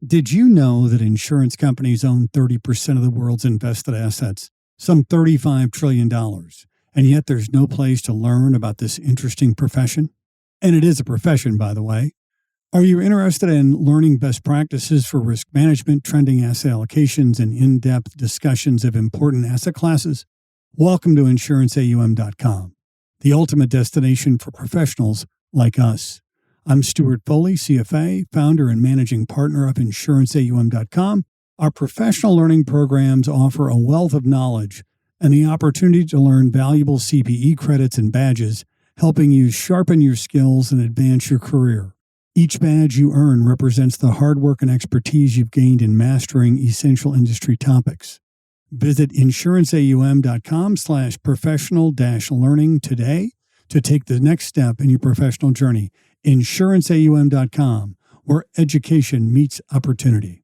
Did you know that insurance companies own 30% of the world's invested assets, some $35 trillion, and yet there's no place to learn about this interesting profession? And it is a profession, by the way. Are you interested in learning best practices for risk management, trending asset allocations, and in-depth discussions of important asset classes? Welcome to insuranceaum.com, the ultimate destination for professionals like us. I'm Stewart Foley, CFA, founder and managing partner of insuranceaum.com. Our professional learning programs offer a wealth of knowledge and the opportunity to learn valuable CPE credits and badges, helping you sharpen your skills and advance your career. Each badge you earn represents the hard work and expertise you've gained in mastering essential industry topics. Visit insuranceaum.com/professional-learning today to take the next step in your professional journey. insuranceaum.com, where education meets opportunity.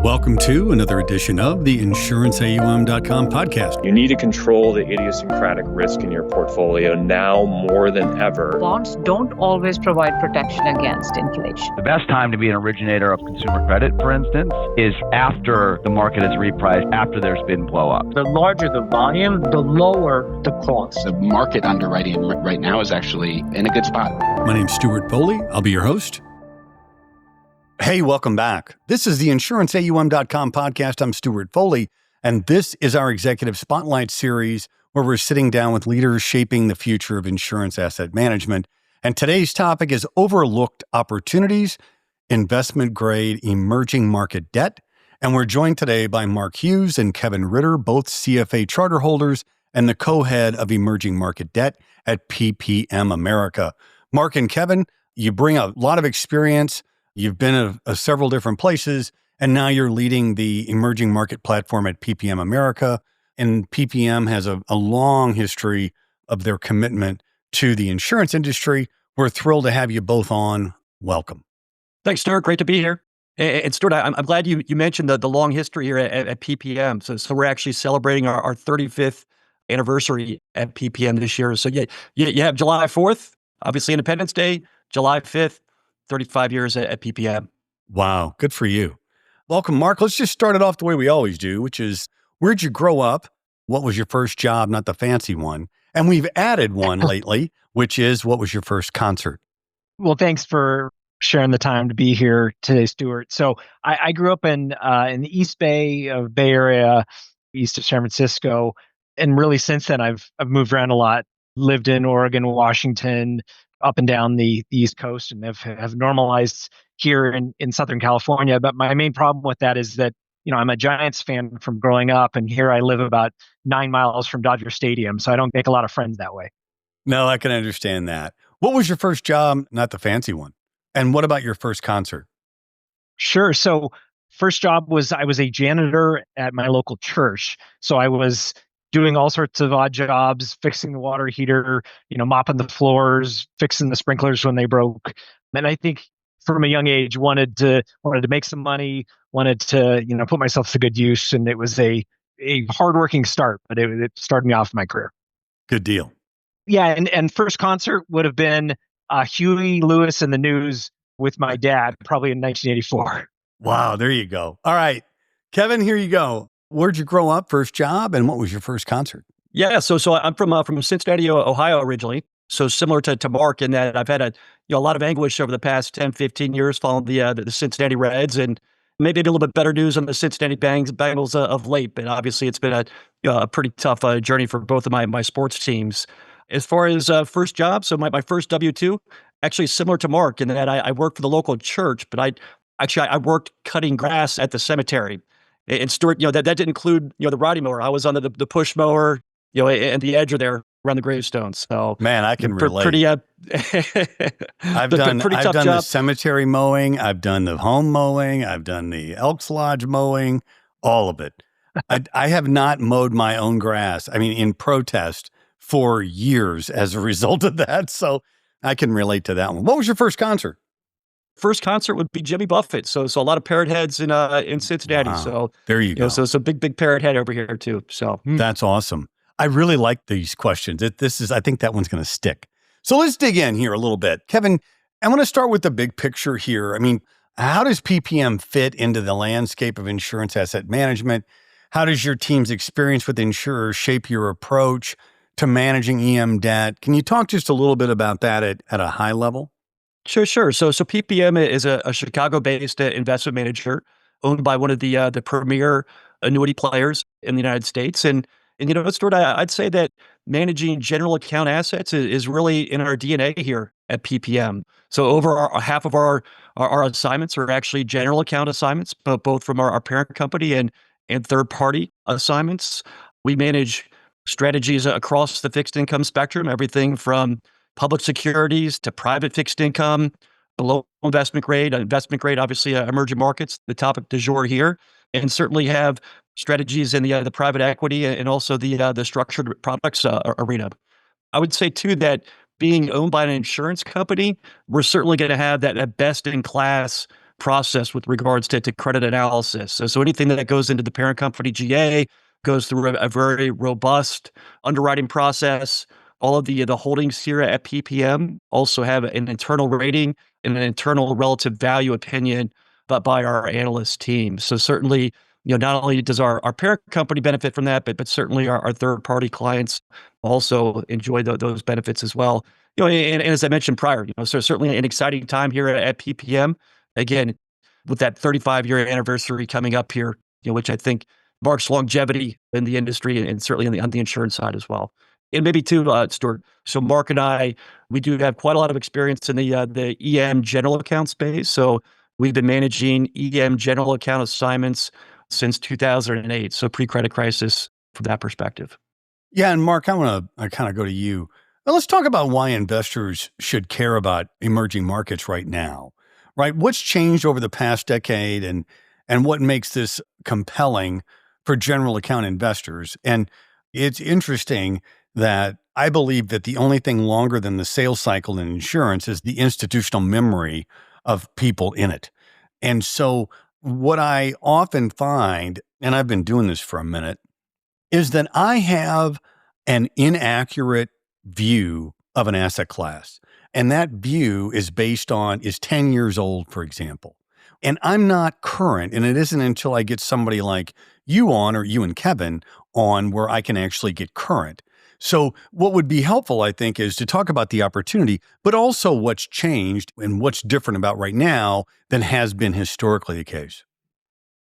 Welcome to another edition of the insuranceaum.com podcast. You need to control the idiosyncratic risk in your portfolio now more than ever. Bonds don't always provide protection against inflation. The best time to be an originator of consumer credit, for instance, is after the market is repriced, after there's been blow up. The larger the volume, the lower the cost. The market underwriting right now is actually in a good spot. My name's Stewart Foley. I'll be your host. Hey, welcome back. This is the insuranceaum.com podcast. I'm Stewart Foley, and this is our Executive Spotlight series where we're sitting down with leaders shaping the future of insurance asset management. And today's topic is overlooked opportunities, investment-grade emerging market debt. And we're joined today by Mark Hughes and Kevin Ritter, both CFA charter holders and the co-head of emerging market debt at PPM America. Mark and Kevin, you bring a lot of experience. You've been at several different places, and now you're leading the emerging market platform at PPM America. And PPM has a long history of their commitment to the insurance industry. We're thrilled to have you both on. Welcome. Thanks, Stuart. Great to be here. And Stuart, I'm glad you mentioned the long history here at PPM. So we're actually celebrating our 35th anniversary at PPM this year. So you have July 4th, obviously Independence Day, July 5th. 35 years at PPM. Wow. Good for you. Welcome, Mark. Let's just start it off the way we always do, which is, where'd you grow up? What was your first job? Not the fancy one. And we've added one lately, which is, what was your first concert? Well, thanks for sharing the time to be here today, Stuart. So I grew up in the East Bay Area, east of San Francisco. And really since then, I've moved around a lot, lived in Oregon, Washington, up and down the East Coast, and have normalized here in Southern California. But my main problem with that is that, I'm a Giants fan from growing up, and here I live about 9 miles from Dodger Stadium, so I don't make a lot of friends that way. No, I can understand that. What was your first job? Not the fancy one. And what about your first concert? Sure. So first job I was a janitor at my local church. So I was doing all sorts of odd jobs, fixing the water heater, mopping the floors, fixing the sprinklers when they broke. And I think from a young age, wanted to make some money, wanted to, put myself to good use. And it was a hardworking start, but it started me off in my career. Good deal. Yeah. And first concert would have been Huey Lewis and the News with my dad, probably in 1984. Wow. There you go. All right. Kevin, here you go. Where'd you grow up, first job, and what was your first concert? Yeah, so I'm from Cincinnati, Ohio originally. So similar to Mark in that I've had a lot of anguish over the past 10, 15 years following the Cincinnati Reds, and maybe a little bit better news on the Cincinnati Bengals of late. But obviously, it's been a pretty tough journey for both of my sports teams. As far as first job, so my first W-2, actually similar to Mark in that I worked for the local church, but I worked cutting grass at the cemetery. And Stuart, that didn't include, the riding mower. I was on the push mower, and the edger there around the gravestones. So man, I can relate. Pretty, I've done job. The cemetery mowing. I've done the home mowing. I've done the Elks Lodge mowing, all of it. I have not mowed my own grass. I mean, in protest for years as a result of that. So I can relate to that one. What was your first concert? First concert would be Jimmy Buffett. So a lot of parrot heads in Cincinnati. Wow. So there you go. So big parrot head over here too. So that's awesome. I really like these questions. I think that one's going to stick. So let's dig in here a little bit. Kevin, I want to start with the big picture here. I mean, how does PPM fit into the landscape of insurance asset management? How does your team's experience with insurers shape your approach to managing EM debt? Can you talk just a little bit about that at a high level? Sure. So PPM is a Chicago-based investment manager owned by one of the premier annuity players in the United States. And Stuart, I'd say that managing general account assets is really in our DNA here at PPM. So over half of our assignments are actually general account assignments, but both from our parent company and third party assignments. We manage strategies across the fixed income spectrum, everything from public securities to private fixed income, below investment grade, obviously emerging markets, the topic du jour here, and certainly have strategies in the private equity and also the structured products arena. I would say too that being owned by an insurance company, we're certainly going to have that best in class process with regards to credit analysis. So anything that goes into the parent company GA goes through a very robust underwriting process. All of the holdings here at PPM also have an internal rating and an internal relative value opinion, but by our analyst team. So certainly, not only does our parent company benefit from that, but certainly our third party clients also enjoy those benefits as well. And as I mentioned prior, so certainly an exciting time here at PPM. Again, with that 35-year anniversary coming up here, which I think marks longevity in the industry and certainly on the insurance side as well. And maybe too, Stuart. So Mark and I, we do have quite a lot of experience in the EM general account space. So we've been managing EM general account assignments since 2008. So pre-credit crisis from that perspective. Yeah, and Mark, I kind of go to you. Well, let's talk about why investors should care about emerging markets right now, right? What's changed over the past decade and what makes this compelling for general account investors? And it's interesting that I believe that the only thing longer than the sales cycle in insurance is the institutional memory of people in it. And so what I often find, and I've been doing this for a minute, is that I have an inaccurate view of an asset class. And that view is 10 years old, for example. And I'm not current. And it isn't until I get somebody like you on, or you and Kevin on, where I can actually get current. So what would be helpful, I think, is to talk about the opportunity, but also what's changed and what's different about right now than has been historically the case.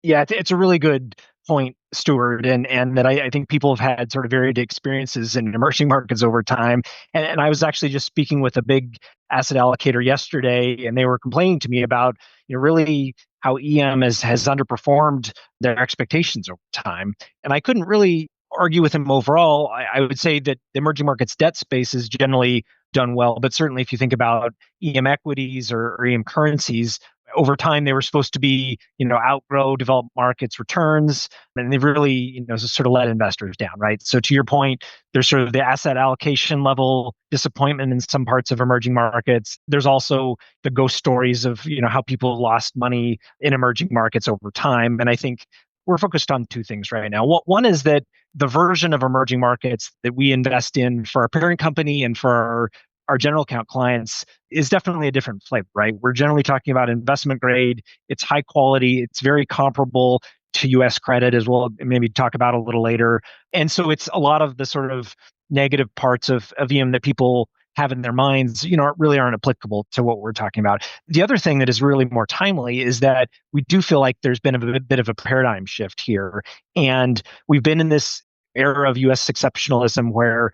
Yeah, it's a really good point, Stewart, and that I think people have had sort of varied experiences in emerging markets over time. And I was actually just speaking with a big asset allocator yesterday, and they were complaining to me about really how EM has underperformed their expectations over time. And I couldn't really argue with them overall. I would say that the emerging markets debt space has generally done well, but certainly if you think about EM equities or EM currencies, over time they were supposed to be, outgrow developed markets returns, and they've really, sort of let investors down, right? So to your point, there's sort of the asset allocation level disappointment in some parts of emerging markets. There's also the ghost stories of, how people have lost money in emerging markets over time. And I think we're focused on two things right now. One is that the version of emerging markets that we invest in for our parent company and for our general account clients is definitely a different flavor, right? We're generally talking about investment grade. It's high quality. It's very comparable to US credit as well, maybe talk about a little later. And so it's a lot of the sort of negative parts of EM that people have in their minds, really aren't applicable to what we're talking about. The other thing that is really more timely is that we do feel like there's been a bit of a paradigm shift here. And we've been in this era of US exceptionalism where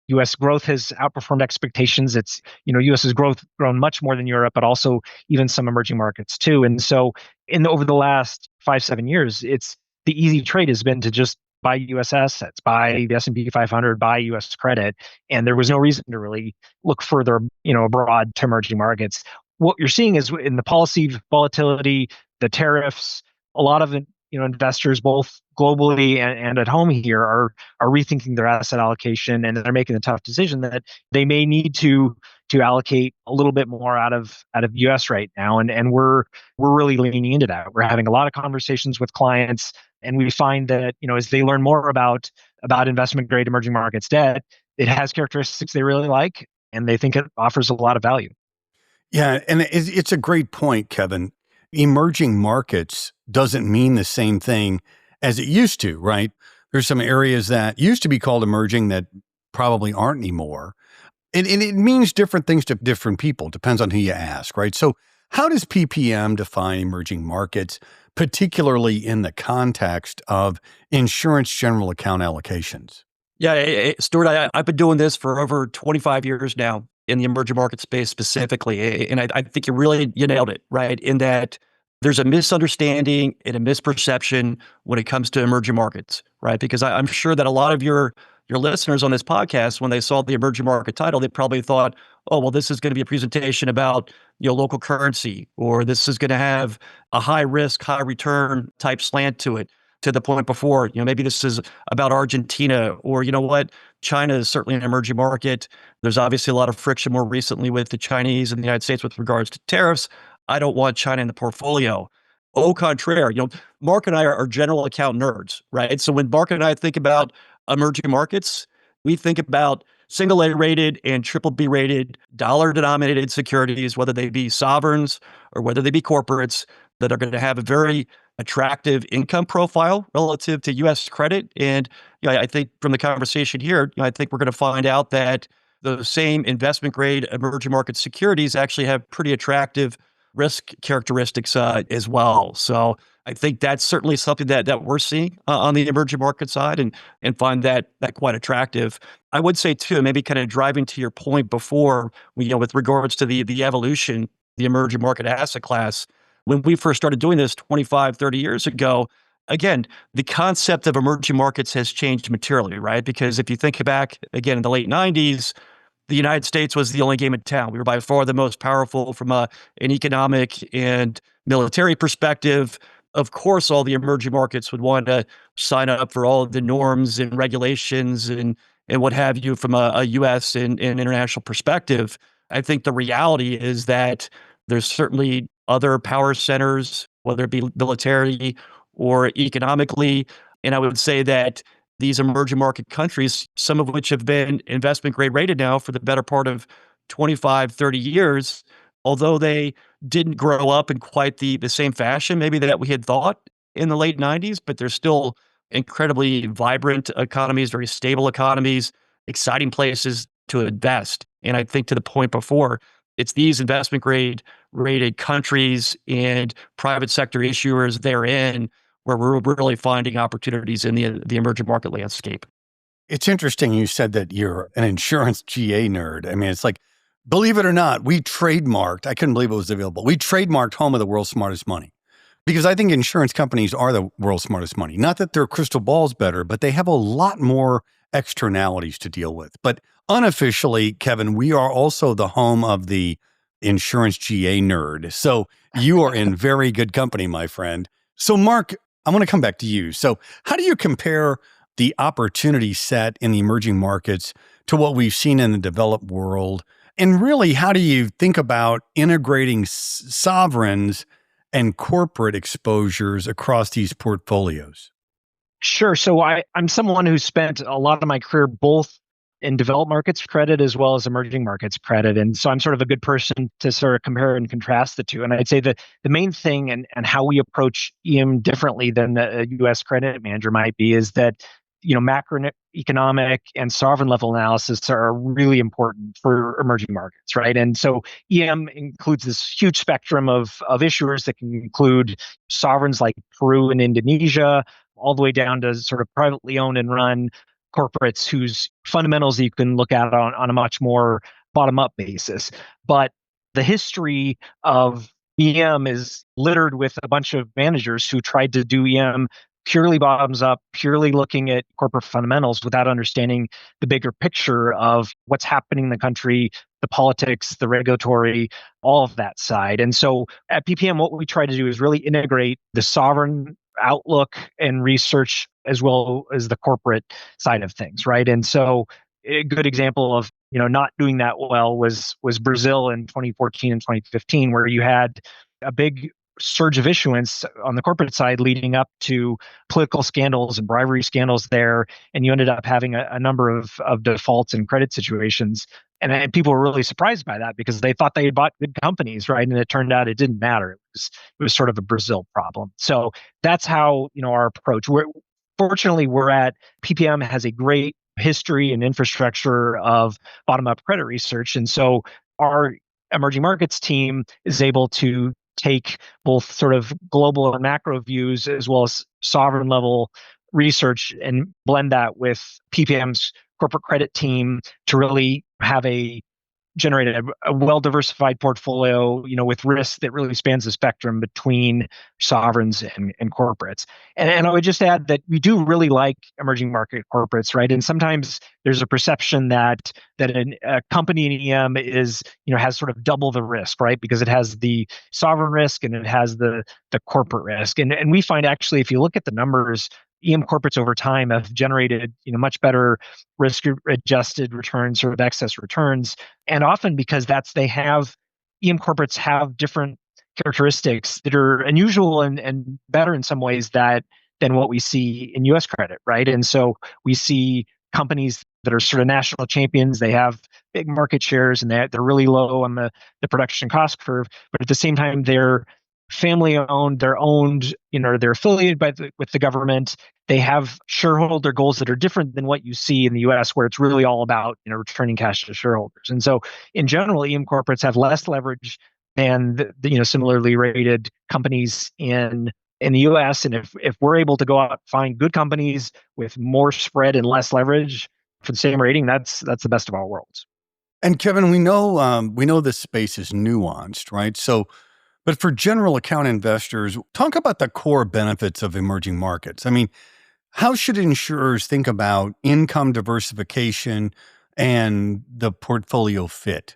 US growth has outperformed expectations. It's, US has grown much more than Europe, but also even some emerging markets too. And so over the last 5-7 years, it's the easy trade has been to just buy US assets, buy the S&P 500, buy US credit. And there was no reason to really look further, abroad to emerging markets. What you're seeing is in the policy volatility, the tariffs, a lot of it, investors both globally and at home here are rethinking their asset allocation, and they're making the tough decision that they may need to allocate a little bit more out of US right now. And we're really leaning into that. We're having a lot of conversations with clients, and we find that, as they learn more about investment grade emerging markets debt, it has characteristics they really like, and they think it offers a lot of value. Yeah, and it's a great point, Kevin. Emerging markets doesn't mean the same thing as it used to, right? There's some areas that used to be called emerging that probably aren't anymore. And it means different things to different people. Depends on who you ask, right? So how does PPM define emerging markets, particularly in the context of insurance general account allocations? Yeah, Stuart, I've been doing this for over 25 years now in the emerging market space specifically. And I think you nailed it, right? In that there's a misunderstanding and a misperception when it comes to emerging markets, right? Because I'm sure that a lot of your listeners on this podcast, when they saw the emerging market title, they probably thought, oh, well, this is going to be a presentation about local currency, or this is going to have a high risk, high return type slant to it. To the point before, maybe this is about Argentina, or China is certainly an emerging market. There's obviously a lot of friction more recently with the Chinese and the United States with regards to tariffs. I don't want China in the portfolio. Au contraire, Mark and I are general account nerds, right? So when Mark and I think about emerging markets, we think about single A rated and triple B rated dollar denominated securities, whether they be sovereigns or whether they be corporates that are going to have a very attractive income profile relative to U.S. credit. And I think from the conversation here, I think we're going to find out that the same investment grade emerging market securities actually have pretty attractive risk characteristics as well. So I think that's certainly something that we're seeing on the emerging market side, and find that quite attractive. I would say too, maybe kind of driving to your point before, with regards to the evolution, the emerging market asset class. When we first started doing this 25, 30 years ago, again, the concept of emerging markets has changed materially, right? Because if you think back, again, in the late 90s, the United States was the only game in town. We were by far the most powerful from an economic and military perspective. Of course, all the emerging markets would want to sign up for all of the norms and regulations and what have you from a U.S. and international perspective. I think the reality is that there's certainly other power centers, whether it be militarily or economically. And I would say that these emerging market countries, some of which have been investment grade rated now for the better part of 25, 30 years, although they didn't grow up in quite the same fashion maybe that we had thought in the late 90s, but they're still incredibly vibrant economies, very stable economies, exciting places to invest. And I think to the point before, it's these investment grade rated countries and private sector issuers therein where we're really finding opportunities in the emerging market landscape. It's interesting you said that you're an insurance GA nerd. I mean, it's like, believe it or not, we trademarked, I couldn't believe it was available. We trademarked home of the world's smartest money because I think insurance companies are the world's smartest money. Not that their crystal ball's better, but they have a lot more externalities to deal with. But unofficially, Kevin, we are also the home of the insurance GA nerd. So you are in very good company, my friend. So Mark, I want to come back to you. So how do you compare the opportunity set in the emerging markets to what we've seen in the developed world? And really, how do you think about integrating sovereigns and corporate exposures across these portfolios? Sure. So I'm someone who spent a lot of my career both in developed markets credit as well as emerging markets credit. And so I'm sort of a good person to sort of compare and contrast the two. And I'd say that the main thing and how we approach EM differently than a US credit manager might be is that, macroeconomic and sovereign level analysis are really important for emerging markets, right? And so EM includes this huge spectrum of issuers that can include sovereigns like Peru and Indonesia, all the way down to sort of privately owned and run corporates whose fundamentals you can look at on a much more bottom-up basis. But the history of EM is littered with a bunch of managers who tried to do EM purely bottoms up, purely looking at corporate fundamentals without understanding the bigger picture of what's happening in the country, the politics, the regulatory, all of that side. And so at PPM, what we try to do is really integrate the sovereign outlook and research as well as the corporate side of things, right? And so a good example of not doing that well was Brazil in 2014 and 2015, where you had a big surge of issuance on the corporate side leading up to political scandals and bribery scandals there, and you ended up having a number of defaults and credit situations. And people were really surprised by that because they thought they had bought good companies, right? And it turned out it didn't matter. It was sort of a Brazil problem. So that's how, our approach. Fortunately, we're at PPM has a great history and infrastructure of bottom-up credit research. And so our emerging markets team is able to take both sort of global and macro views as well as sovereign level research and blend that with PPM's corporate credit team to really have generate a well-diversified portfolio, with risk that really spans the spectrum between sovereigns and corporates. And I would just add that we do really like emerging market corporates, right? And sometimes there's a perception that a company in EM is, has sort of double the risk, right? Because it has the sovereign risk and it has the corporate risk. And we find actually, if you look at the numbers, EM corporates over time have generated, much better risk-adjusted returns, sort of excess returns, and often because EM corporates have different characteristics that are unusual and better in some ways than what we see in U.S. credit, right? And so we see companies that are sort of national champions. They have big market shares and they're really low on the production cost curve, but at the same time they're family owned, they're owned, they're affiliated with the government. They have shareholder goals that are different than what you see in the US, where it's really all about, returning cash to shareholders. And so in general, EM corporates have less leverage than the similarly rated companies in the US. And if we're able to go out and find good companies with more spread and less leverage for the same rating, that's the best of all worlds. And Kevin, we know this space is nuanced, right? So, but for general account investors, talk about the core benefits of emerging markets. I mean, how should insurers think about income diversification and the portfolio fit?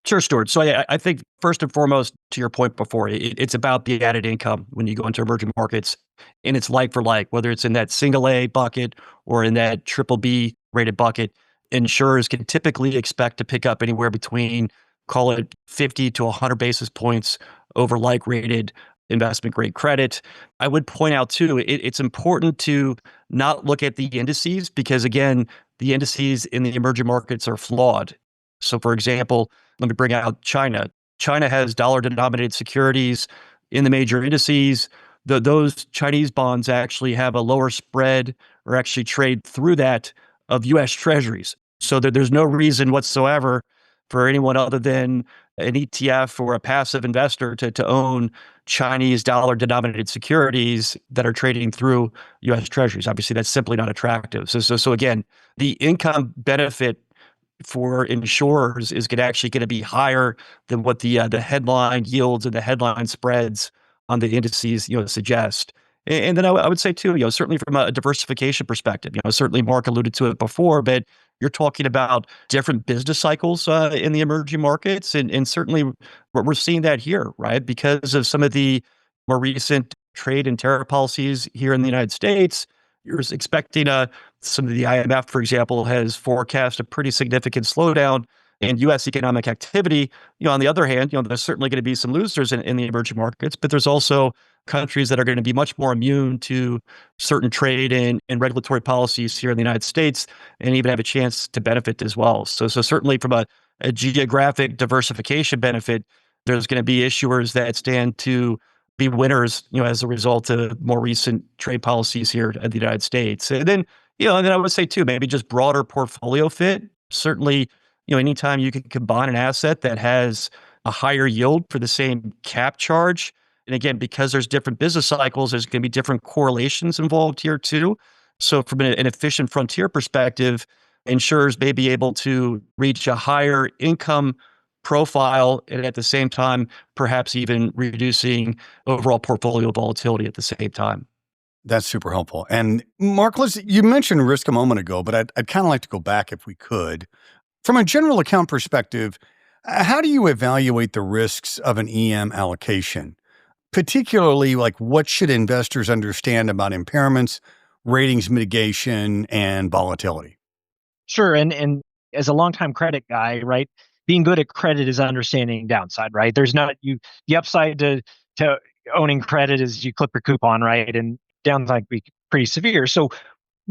Sure, Stewart. So I think first and foremost, to your point before, it's about the added income when you go into emerging markets, and it's like for like, whether it's in that single A bucket or in that triple B rated bucket. Insurers can typically expect to pick up anywhere between, call it 50 to 100 basis points over like rated investment grade credit. I would point out too, it's important to not look at the indices because again, the indices in the emerging markets are flawed. So for example, let me bring out China. China has dollar denominated securities in the major indices. Those Chinese bonds actually have a lower spread or actually trade through that of US treasuries. So there's no reason whatsoever for anyone other than an ETF or a passive investor to own Chinese dollar denominated securities that are trading through US treasuries. Obviously, that's simply not attractive. So again, the income benefit for insurers is actually going to be higher than what the headline yields and the headline spreads on the indices suggest. And then I would say too, certainly from a diversification perspective, certainly Mark alluded to it before, but you're talking about different business cycles in the emerging markets. And certainly we're seeing that here, right? Because of some of the more recent trade and tariff policies here in the United States, you're expecting some of the IMF, for example, has forecast a pretty significant slowdown in U.S. economic activity. On the other hand, there's certainly going to be some losers in the emerging markets, but there's also countries that are going to be much more immune to certain trade and regulatory policies here in the United States and even have a chance to benefit as well. So certainly from a geographic diversification benefit, there's going to be issuers that stand to be winners, as a result of more recent trade policies here in the United States. And then, and then I would say too, maybe just broader portfolio fit. Certainly, anytime you can combine an asset that has a higher yield for the same cap charge. And again, because there's different business cycles, there's going to be different correlations involved here too. So from an efficient frontier perspective, insurers may be able to reach a higher income profile and at the same time, perhaps even reducing overall portfolio volatility at the same time. That's super helpful. And Mark, you mentioned risk a moment ago, but I'd kind of like to go back if we could. From a general account perspective, how do you evaluate the risks of an EM allocation? Particularly, like what should investors understand about impairments, ratings mitigation, and volatility? Sure. And as a longtime credit guy, right, being good at credit is understanding downside, right? There's not the upside to owning credit is you clip your coupon, right? And downside can be pretty severe. So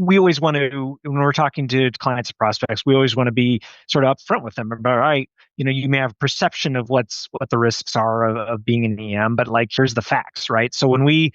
we always want to, when we're talking to clients and prospects, we always want to be sort of upfront with them about, all right, you may have a perception of what the risks are of being an EM, but like, here's the facts, right? So when we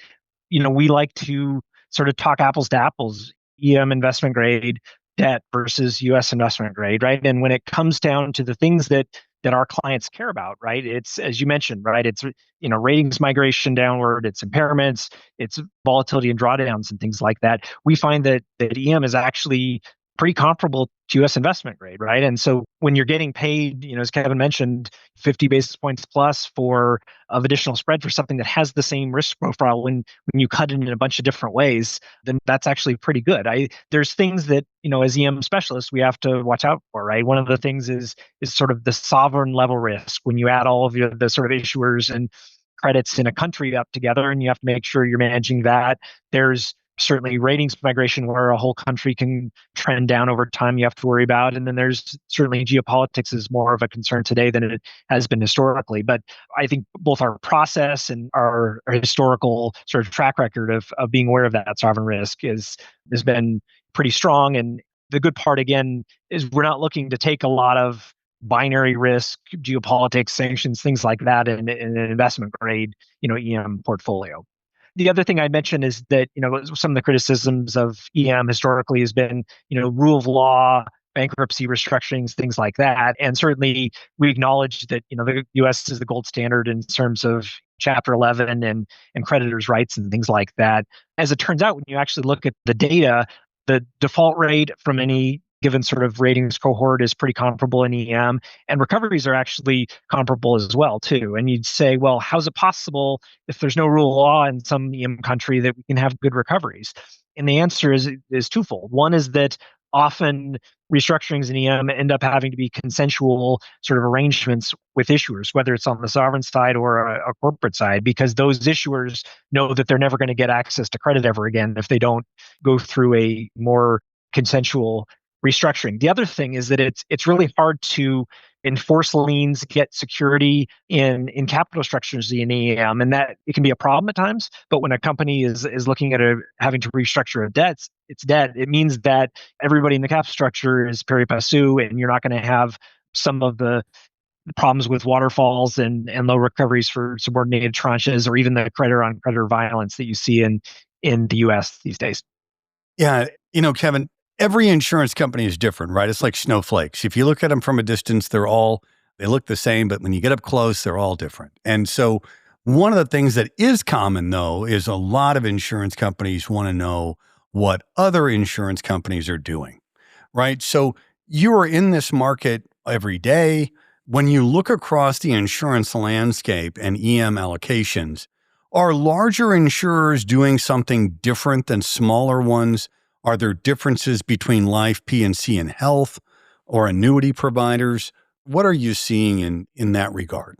like to sort of talk apples to apples, EM investment grade debt versus US investment grade, right? And when it comes down to the things that our clients care about, right? It's, as you mentioned, right? It's, ratings migration downward, it's impairments, it's volatility and drawdowns and things like that. We find that EM is actually pretty comparable to US investment grade, right? And so when you're getting paid, as Kevin mentioned, 50 basis points plus of additional spread for something that has the same risk profile, when you cut it in a bunch of different ways, then that's actually pretty good. There's things that, as EM specialists, we have to watch out for, right? One of the things is sort of the sovereign level risk. When you add all of the sort of issuers and credits in a country up together, and you have to make sure you're managing that. There's certainly ratings migration where a whole country can trend down over time, you have to worry about. And then there's certainly geopolitics is more of a concern today than it has been historically. But I think both our process and our historical sort of track record of being aware of that sovereign risk has been pretty strong. And the good part, again, is we're not looking to take a lot of binary risk, geopolitics, sanctions, things like that in an investment grade, EM portfolio. The other thing I mentioned is that, some of the criticisms of EM historically has been, rule of law, bankruptcy restructurings, things like that. And certainly we acknowledge that, the US is the gold standard in terms of Chapter 11 and creditors' rights and things like that. As it turns out, when you actually look at the data, the default rate from any given sort of ratings cohort is pretty comparable in EM, and recoveries are actually comparable as well too. And you'd say, well, how's it possible if there's no rule of law in some EM country that we can have good recoveries? And the answer is twofold. One is that often restructurings in EM end up having to be consensual sort of arrangements with issuers, whether it's on the sovereign side or a corporate side, because those issuers know that they're never going to get access to credit ever again if they don't go through a more consensual restructuring. The other thing is that it's really hard to enforce liens, get security in capital structures in EM, and that it can be a problem at times. But when a company is looking at having to restructure its debt, it means that everybody in the cap structure is pari passu, and you're not going to have some of the problems with waterfalls and low recoveries for subordinated tranches, or even the creditor on creditor violence that you see in the US these days. Yeah, Kevin, every insurance company is different, right? It's like snowflakes. If you look at them from a distance, they look the same, but when you get up close, they're all different. And so one of the things that is common, though, is a lot of insurance companies want to know what other insurance companies are doing, right? So you are in this market every day. When you look across the insurance landscape and EM allocations, are larger insurers doing something different than smaller ones? Are there differences between life, P&C, and health, or annuity providers? What are you seeing in that regard?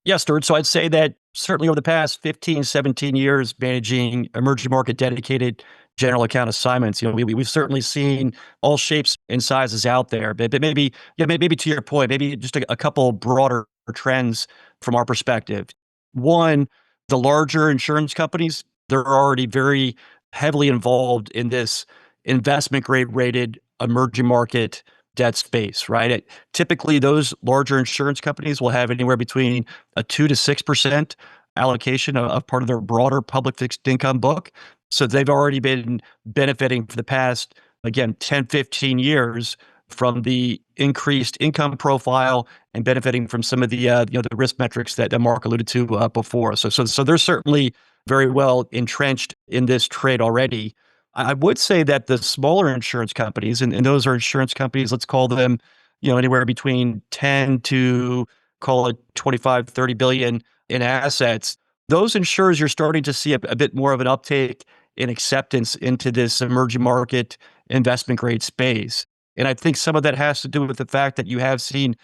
Yes, Stewart. So I'd say that certainly over the past 15, 17 years, managing emerging market dedicated general account assignments, we've certainly seen all shapes and sizes out there. But maybe to your point, maybe just a couple broader trends from our perspective. One, the larger insurance companies, they're already very heavily involved in this investment grade rated emerging market debt space, right? Typically, those larger insurance companies will have anywhere between a 2 to 6% allocation of part of their broader public fixed income book. So they've already been benefiting for the past, again, 10, 15 years from the increased income profile and benefiting from some of the the risk metrics that Mark alluded to before. So they're certainly very well entrenched in this trade already. I would say that the smaller insurance companies, and those are insurance companies, let's call them, anywhere between 10 to call it 25, 30 billion in assets. Those insurers, you're starting to see a bit more of an uptake in acceptance into this emerging market investment grade space. And I think some of that has to do with the fact that you have seen,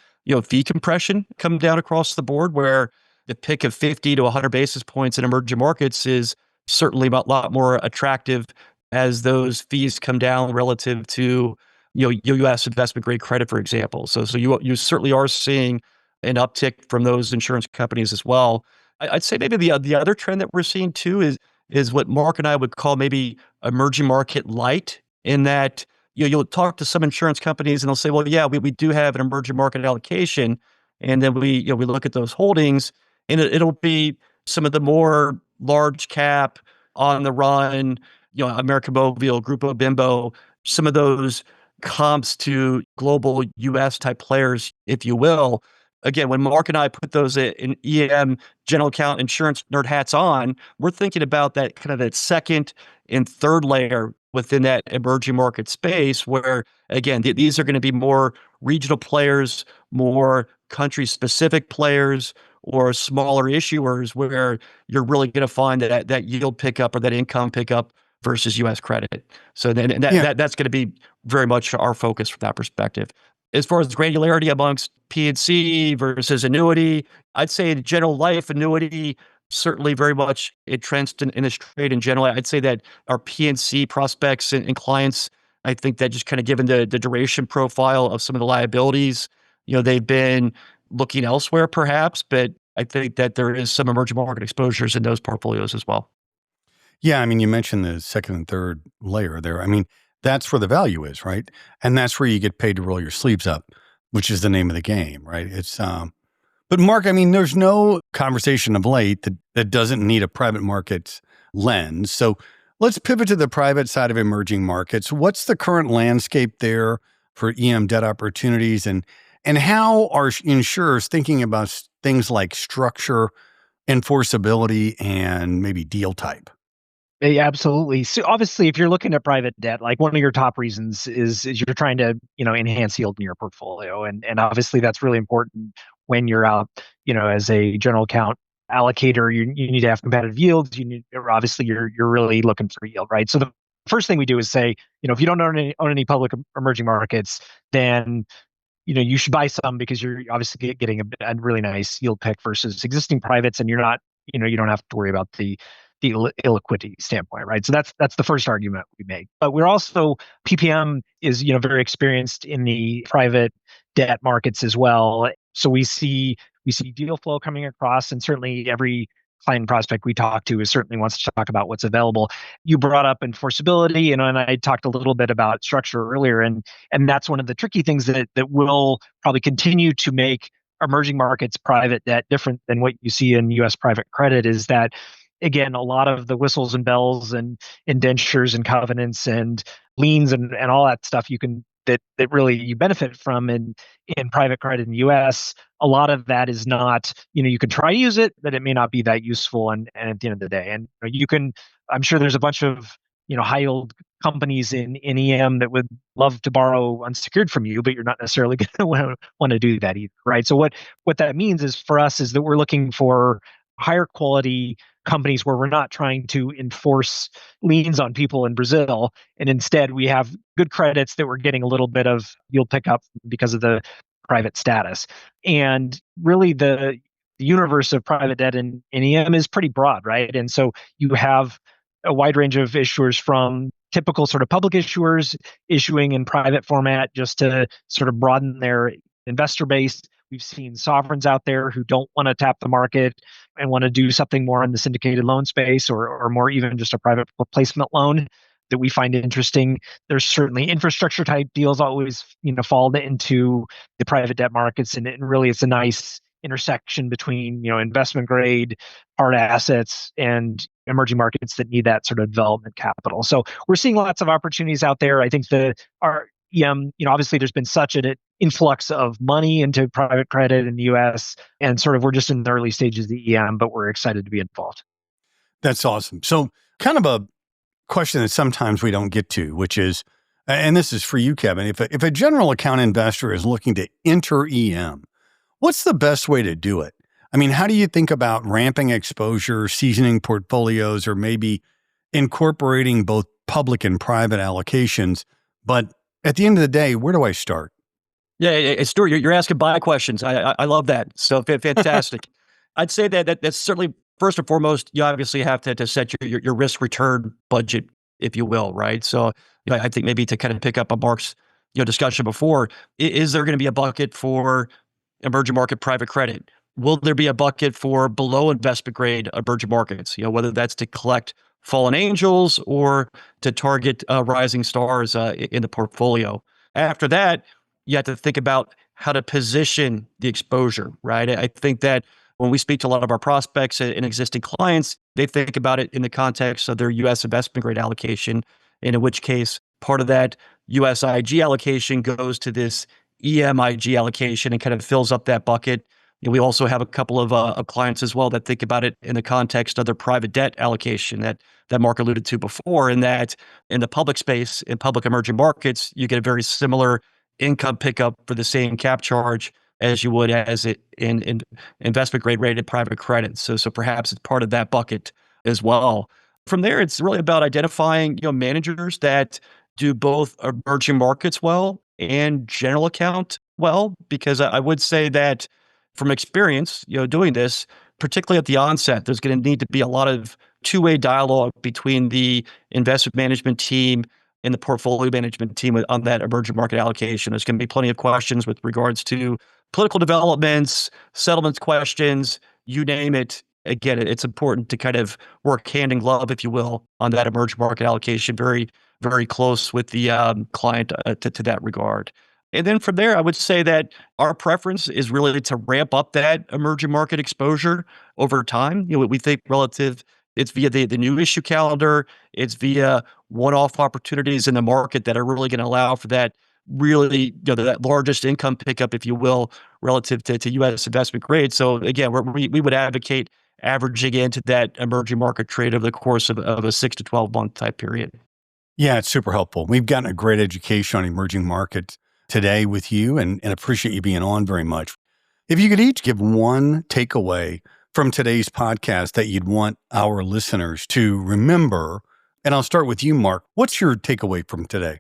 fee compression come down across the board, where the pick of 50 to 100 basis points in emerging markets is certainly a lot more attractive as those fees come down relative to, U.S. investment grade credit, for example. So you certainly are seeing an uptick from those insurance companies as well. I'd say maybe the other trend that we're seeing too is what Mark and I would call maybe emerging market light in that you'll talk to some insurance companies and they'll say, well, yeah, we do have an emerging market allocation. And then we look at those holdings and it'll be some of the more large cap on the run, American Mobile, Grupo Bimbo, some of those comps to global US type players, if you will. Again, when Mark and I put those in EM general account insurance nerd hats on, we're thinking about that kind of that second and third layer within that emerging market space where, again, these are going to be more regional players, more country specific players, or smaller issuers where you're really going to find that yield pickup or that income pickup versus U.S. credit. So then that's going to be very much our focus from that perspective. As far as granularity amongst P&C versus annuity, I'd say general life annuity, certainly very much entrenched in this trade in general. I'd say that our P&C prospects and clients, I think that just kind of given the duration profile of some of the liabilities, they've been looking elsewhere perhaps, but I think that there is some emerging market exposures in those portfolios as well. Yeah, I mean, you mentioned the second and third layer there. I mean, that's where the value is, right? And that's where you get paid to roll your sleeves up, which is the name of the game, right? It's but Mark, I mean, there's no conversation of late that doesn't need a private markets lens. So let's pivot to the private side of emerging markets. What's the current landscape there for EM debt opportunities, and how are insurers thinking about things like structure, enforceability, and maybe deal type? Yeah, absolutely. So obviously, if you're looking at private debt, like one of your top reasons is you're trying to, enhance yield in your portfolio. And obviously that's really important when you're out, as a general account allocator, you need to have competitive yields. Obviously you're really looking for yield, right? So the first thing we do is say, if you don't own any public emerging markets, then you should buy some because you're obviously getting a really nice yield pick versus existing privates, and you're not, you don't have to worry about the illiquidity standpoint, right? So that's the first argument we make. But we're also, PPM is, very experienced in the private debt markets as well. So we see deal flow coming across, and certainly every client prospect we talk to certainly wants to talk about what's available. You brought up enforceability, and I talked a little bit about structure earlier, and that's one of the tricky things that will probably continue to make emerging markets private debt different than what you see in U.S. private credit is that, again, a lot of the whistles and bells and indentures and covenants and liens and all that stuff that really you benefit from in private credit in the U.S. A lot of that is not, you can try to use it, but it may not be that useful. And at the end of the day, and I'm sure there's a bunch of, high yield companies in EM that would love to borrow unsecured from you, but you're not necessarily going to want to do that either, right? So what that means is for us is that we're looking for higher quality companies where we're not trying to enforce liens on people in Brazil. And instead we have good credits that we're getting a little bit of yield pickup because of the private status. And really the universe of private debt in EM is pretty broad, right? And so you have a wide range of issuers from typical sort of public issuers issuing in private format just to sort of broaden their investor base. We've seen sovereigns out there who don't want to tap the market and want to do something more in the syndicated loan space or more even just a private placement loan that we find interesting. There's certainly infrastructure type deals always, fall into the private debt markets. And really it's a nice intersection between, investment grade, hard assets and emerging markets that need that sort of development capital. So we're seeing lots of opportunities out there. I think our EM, obviously there's been such an influx of money into private credit in the US, and sort of we're just in the early stages of the EM, but we're excited to be involved. That's awesome. So kind of a question that sometimes we don't get to, which is, and this is for you, Kevin, if a general account investor is looking to enter EM, what's the best way to do it? I mean, how do you think about ramping exposure, seasoning portfolios, or maybe incorporating both public and private allocations? But at the end of the day, where do I start? Yeah, Stewart, you're asking buy questions. I love that. So fantastic. I'd say that's certainly first and foremost. You obviously have to set your risk return budget, if you will, right? So I think maybe to kind of pick up on Mark's discussion before, is there going to be a bucket for emerging market private credit? Will there be a bucket for below investment grade emerging markets? Whether that's to collect fallen angels or to target rising stars in the portfolio. After that, you have to think about how to position the exposure, right? I think that when we speak to a lot of our prospects and existing clients, they think about it in the context of their U.S. investment grade allocation, and in which case part of that U.S. IG allocation goes to this EMIG allocation and kind of fills up that bucket. And we also have a couple of clients as well that think about it in the context of their private debt allocation that Mark alluded to before, in that in the public space, in public emerging markets, you get a very similar income pickup for the same cap charge as you would as it in investment grade rated private credit. So perhaps it's part of that bucket as well. From there, it's really about identifying managers that do both emerging markets well and general account well, because I would say that from experience, doing this, particularly at the onset, there's going to need to be a lot of two-way dialogue between the investment management team and the portfolio management team on that emerging market allocation. There's going to be plenty of questions with regards to political developments, settlements questions, you name it. Again, it's important to kind of work hand in glove, if you will, on that emerging market allocation, very, very close with the client to that regard. And then from there, I would say that our preference is really to ramp up that emerging market exposure over time. We think relative, it's via the new issue calendar, it's via one-off opportunities in the market that are really going to allow for that really, that largest income pickup, if you will, relative to U.S. investment grade. So again, we would advocate averaging into that emerging market trade over the course of a 6 to 12 month type period. Yeah, it's super helpful. We've gotten a great education on emerging markets today with you and appreciate you being on very much. If you could each give one takeaway from today's podcast that you'd want our listeners to remember, and I'll start with you, Mark. What's your takeaway from today?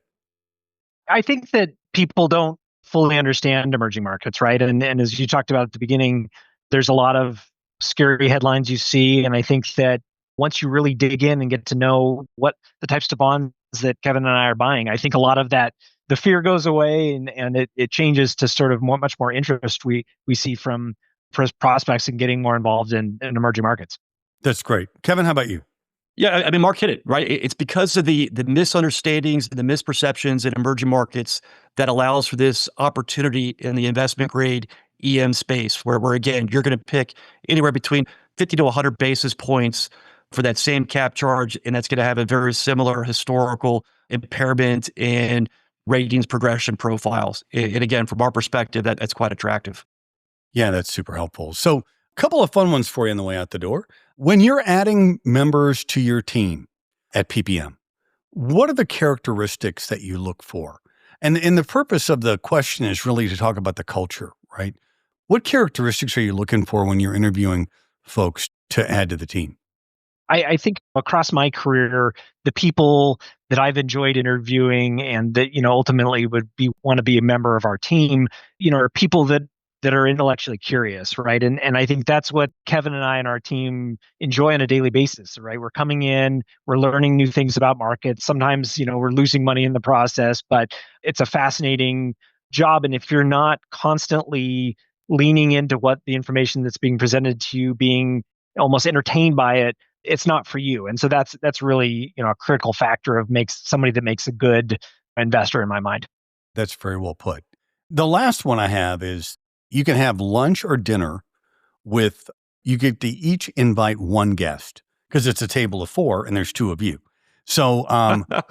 I think that people don't fully understand emerging markets, right? And as you talked about at the beginning, there's a lot of scary headlines you see. And I think that once you really dig in and get to know what the types of bonds that Kevin and I are buying, I think a lot of that, the fear goes away and it changes to sort of much more interest we see from prospects in getting more involved in emerging markets. That's great. Kevin, how about you? Yeah, I mean, Mark hit it, right? It's because of the misunderstandings and the misperceptions in emerging markets that allows for this opportunity in the investment grade EM space, where again, you're going to pick anywhere between 50 to 100 basis points for that same cap charge, and that's going to have a very similar historical impairment and ratings progression profiles. And again, from our perspective, that's quite attractive. Yeah, that's super helpful. So a couple of fun ones for you on the way out the door. When you're adding members to your team at PPM, what are the characteristics that you look for? And the purpose of the question is really to talk about the culture, right? What characteristics are you looking for when you're interviewing folks to add to the team? I think across my career, the people that I've enjoyed interviewing and that, ultimately would want to be a member of our team, are people that are intellectually curious, right? And I think that's what Kevin and I and our team enjoy on a daily basis, right? We're coming in, we're learning new things about markets. Sometimes, we're losing money in the process, but it's a fascinating job. And if you're not constantly leaning into what the information that's being presented to you, being almost entertained by it, it's not for you. And so that's really, a critical factor of somebody that makes a good investor in my mind. That's very well put. The last one I have is you can have lunch or dinner you get to each invite one guest because it's a table of 4 and there's 2 of you. So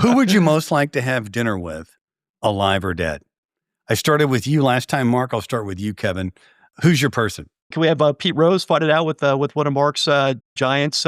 who would you most like to have dinner with, alive or dead? I started with you last time, Mark. I'll start with you, Kevin. Who's your person? Can we have Pete Rose fight it out with one of Mark's Giants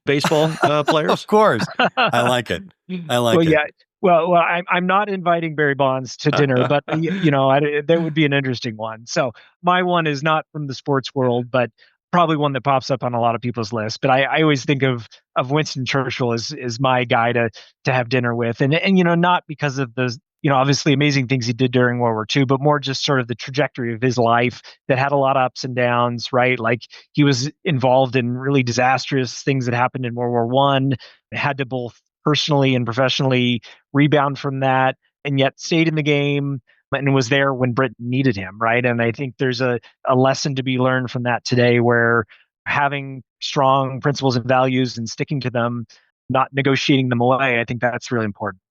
baseball players? Of course. I like it. Yeah. Well, I'm not inviting Barry Bonds to dinner, but that would be an interesting one. So my one is not from the sports world, but probably one that pops up on a lot of people's lists. But I always think of Winston Churchill as my guy to have dinner with, and not because of the obviously amazing things he did during World War II, but more just sort of the trajectory of his life that had a lot of ups and downs, right? Like he was involved in really disastrous things that happened in World War I, had to both personally and professionally rebound from that, and yet stayed in the game and was there when Britain needed him, right? And I think there's a lesson to be learned from that today, where having strong principles and values and sticking to them not negotiating them away. I think that's really important.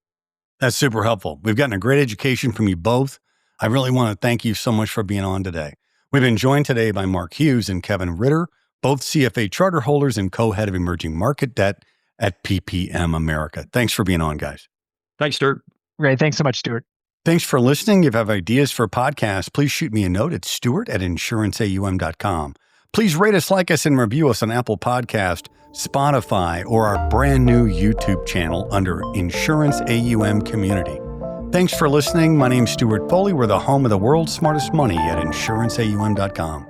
That's super helpful. We've gotten a great education from you both. I really want to thank you so much for being on today. We've been joined today by Mark Hughes and Kevin Ritter, both CFA charter holders and co-head of emerging market debt at PPM America. Thanks for being on, guys. Thanks, Stewart. Great. Thanks so much, Stewart. Thanks for listening. If you have ideas for podcasts, please shoot me a note at stewart@insuranceaum.com. Please rate us, like us, and review us on Apple Podcast, Spotify, or our brand new YouTube channel under Insurance AUM Community. Thanks for listening. My name's Stewart Foley. We're the home of the world's smartest money at insuranceaum.com.